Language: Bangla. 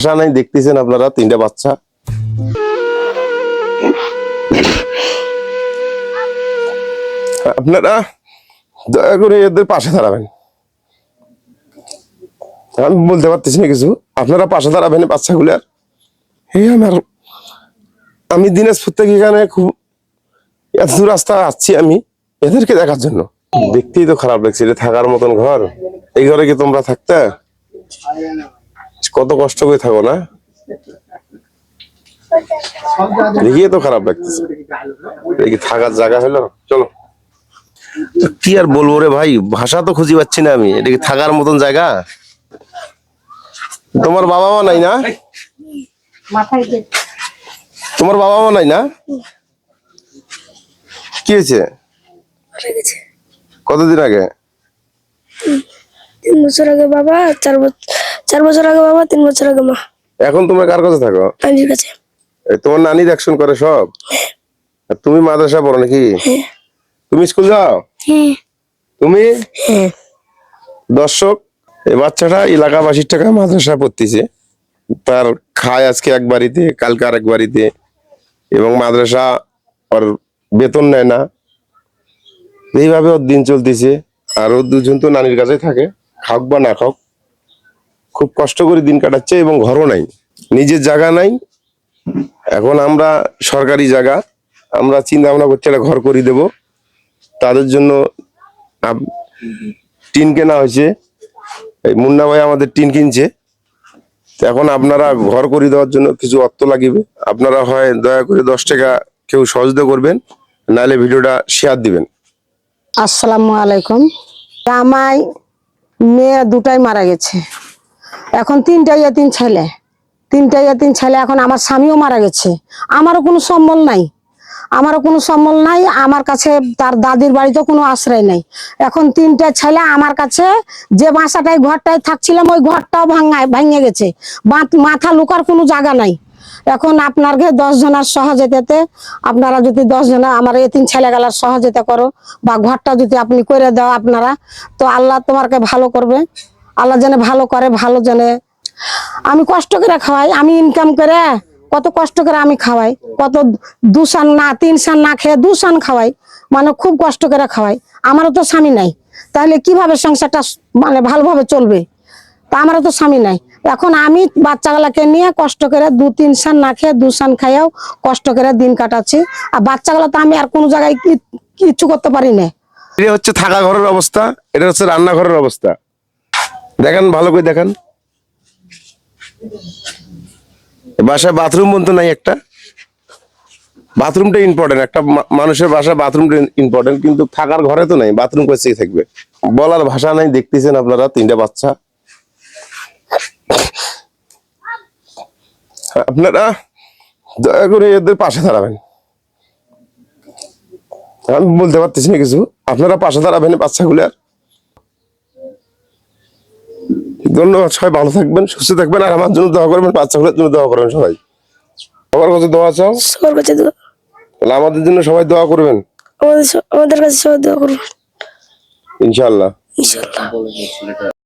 ভাষা নাই দেখতেছেন আপনারা তিনটা বাচ্চা। আপনারা দয়া করে এদের পাশে দাঁড়াবেন। আমি বলতে পারতেছি না কিছু, আপনারা পাশে দাঁড়াবেন বাচ্চাগুলার। আমি দিনাজপুর থেকে এখানে খুব এত দূর রাস্তা আসছি আমি এদেরকে দেখার জন্য। দেখতেই তো খারাপ লাগছে, এটা থাকার মতন ঘর? এই ঘরে কি তোমরা থাকতে? কত কষ্ট করে থাকো না, দেখিয়ে তো খারাপ লাগতেছে। কি থাকার জায়গা হলো? চলো, কি আর বলবো রে ভাই, ভাষা তো খুঁজে পাচ্ছি না আমি। এটা কি থাকার মতন জায়গা? তোমার বাবা মা নাই না? তোমার বাবা মা নাই না? কি হয়েছে? কতদিন আগে? 3 বছর আগে বাবা, 4 বছর আগে বাবা, 3 বছর আগে মা। এখন তুমি কার কাছে থাকো? নানির কাছে। তোমার নানি দেখশন করে সব? আর তুমি মাদ্রাসা পড়ো নাকি? তুমি স্কুল যাও? তুমি? দর্শক, এই বাচ্চাটা এলাকাবাসীর টাকা মাদ্রাসা পড়তেছে। তার খায় আজকে এক বাড়িতে, কালকে আরেক বাড়িতে, এবং মাদ্রাসা ওর বেতন নেয় না। এইভাবে ওর দিন চলতেছে। আর ও দুজন তো নানির কাছে থাকে, খাক বা না খাক, খুব কষ্ট করে দিন কাটাচ্ছে। এবং ঘরও নাই, নিজের জায়গা নাই। এখন আমরা সরকারি জায়গা, আমরা চিন্তা ভাবনা করছি একটা ঘর করে দেব। তাদের জন্য টিন কেনা হয়েছে, এই মুন্না ভাই আমাদের টিন কিনছে। এখন আপনারা ঘর করে দেওয়ার জন্য কিছু অর্থ লাগবে। আপনারা হয় দয়া করে 10 টাকা কেউ সহযোগিতা করবেন, নাহলে ভিডিওটা শেয়ার দিবেন। আসসালামু আলাইকুম। আমার মেয়ে দুটাই মারা গেছে, এখন তিনটাই ছেলে। এখন আমার স্বামীও মারা গেছে, আমারও কোনো সম্বল নাই। আমার কাছে তার দাদির বাড়িতে কোনো আশ্রয় নাই। এখন 3টা ছেলে আমার কাছে, যে বাসাটাই ঘরটায় থাকছিলাম ওই ঘরটাও ভাঙে গেছে, মাথা লুকার কোনো জায়গা নাই। এখন আপনার 10 জনের সহযোগিতাতে, আপনারা যদি 10 জন আমার এই 3 ছেলে গেলার সহযোগিতা করো, বা ঘরটা যদি আপনি করে দাও আপনারা, তো আল্লাহ তোমাকে ভালো করবে। আল্লাহ জানে ভালো করে, ভালো জানে। আমি কষ্ট করে খাওয়াই, আমি ইনকাম করে কত কষ্ট করে আমি খাওয়াই, কত 2 সান না 3 সান না খেয়ে 2 সান খাওয়াই, মানে খুব কষ্ট করে খাওয়াই। আমারও তো স্বামী নাই, তাহলে কিভাবে সংসারটা মানে ভালোভাবে চলবে? তা আমারও তো স্বামী নাই। এখন আমি বাচ্চাগুলাকে নিয়ে কষ্ট করে 2-3 সান না খেয়ে 2 সান খাইয়াও কষ্ট করে দিন কাটাচ্ছি। আর বাচ্চাগুলো তো আমি আর কোনো জায়গায় কিচ্ছু করতে পারি না। এটা হচ্ছে থাকা ঘরের অবস্থা, এটা হচ্ছে রান্নাঘরের অবস্থা। দেখেন, ভালো করে দেখেন। বাসায় বাথরুম বলতে নাই একটা। বাথরুমটা ইম্পর্টেন্ট, একটা মানুষের বাসায় বাথরুমটা ইম্পর্টেন্ট, কিন্তু থাকার ঘরে তো নাই, বাথরুম কোথায় থাকবে? বলার ভাষা নাই দেখতেছেন আপনারা তিনটা বাচ্চা। আপনারা দয়া করে এদের পাশে দাঁড়াবেন। আমি বলতে পারতেছি না কিছু, আপনারা পাশে দাঁড়াবেন বাচ্চাগুলার। ধন্যবাদ। সবাই ভালো থাকবেন, সুস্থ থাকবেন, আর আমার জন্য দোয়া করবেন, বাচ্চাগুলোর জন্য দোয়া করবেন। সবাই সবার কাছে দোয়া চাও, সবার কাছে দোয়া। তাহলে আমাদের জন্য সবাই দোয়া করবেন, আমাদের কাছে সবাই দোয়া করবেন ইনশাআল্লাহ। ইনশাআল্লাহ।